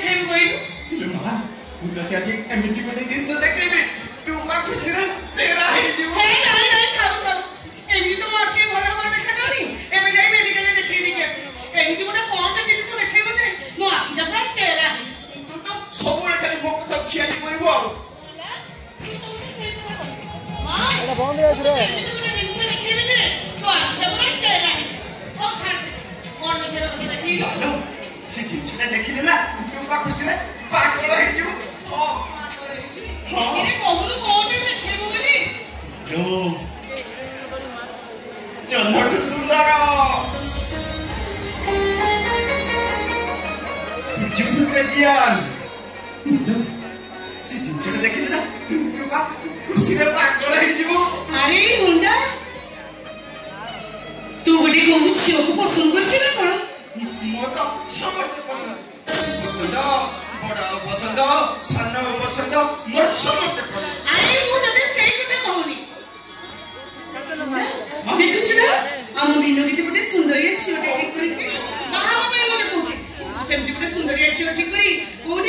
ଦେଖେଇବୁ କହିଲୁ? ଇଲୋ ମା ମୁଁ ତତେ ଆଜି ଏମିତି ଗୋଟେ ଜିନିଷ ଦେଖେଇବି ତୁ ମା ଖୁସିରେ ଚେହେରା ହେଇଯିବୁ। ନାଇଁ ଥାଉ ଏମିତି ତ ମୋର ଟିକେ ଭଲ ଦେଖାଯାଉନି। ଏବେ ଯାଇ ମେଡିକାଲରେ ଦେଖେଇ ଦେଇକି ଆସି ଏମିତି ଗୋଟେ କଣଟେ ଜିନିଷ ଦେଖେଇବ ଯେ ମୋ ଆଖିଟା ପୁରା ଚେହେରା ହେଇଛି। ତୁ ତ ସବୁବେଳେ ଖାଲି ମୋ କଥା ଖିଆଲି କରିବୁ ଆଉ। ବନ୍ଦ ହେଇଯାଉଛି ରେ। ଏମିତି ଗୋଟେ ଜିନିଷ ଦେଖେଇବେ ଯେ ମୋ ଆଖିଟା ପୁରା ଚେହେରା ହେଇଛି। ହଉ ଛାଡ ସେ କଣ ଦେଖିବା କଥା ଦେଖେଇଲୁ। ସେ ଜିନିଷଟା ଦେଖିଲେ ନା ତୁ ମା ଖୁସିରେ ପାଗଳ ହେଇଯିବୁ। ଏରେ କହୁନୁ କଣଟେ ଦେଖେଇବୁ ବୋଲି? ଚନ୍ଦଠୁ ସୁନ୍ଦର ସୂର୍ଯ୍ୟଠୁ ତେଜିଆନ ସେ ଜିନିଷଟା ଦେଖିଲେ ନା ତୁ ମା ଖୁସିରେ ପାଗଳ ହେଇଯିବୁ। ଆରେ ହୁଣ୍ଡା ତୁ ଗୋଟେ କୋଉ ଝିଅକୁ ପସନ୍ଦ କରିଛୁ ନା କଣ? ମୋର ତ ସମସ୍ତେ ପସନ୍ଦ ବଡ ପସନ୍ଦ ସାନ ପସନ୍ଦ ମୋର ସମସ୍ତେ ପସନ୍ଦ। ଆରେ ମୁଁ ତତେ ସେଇ କଥା କହୁନି। ଦେଖୁଛୁ ନା ଆମ ବିନୋଦୀ ଗୋଟେ ସୁନ୍ଦରିଆ ଝିଅଟେ ଠିକ କରିଛି। ବାହା ହେବା ପାଇଁ ମୋତେ କହୁଛି। ସେମିତି ଗୋଟେ ସୁନ୍ଦରିଆ ଝିଅ ଠିକ କରି କୋଉଠି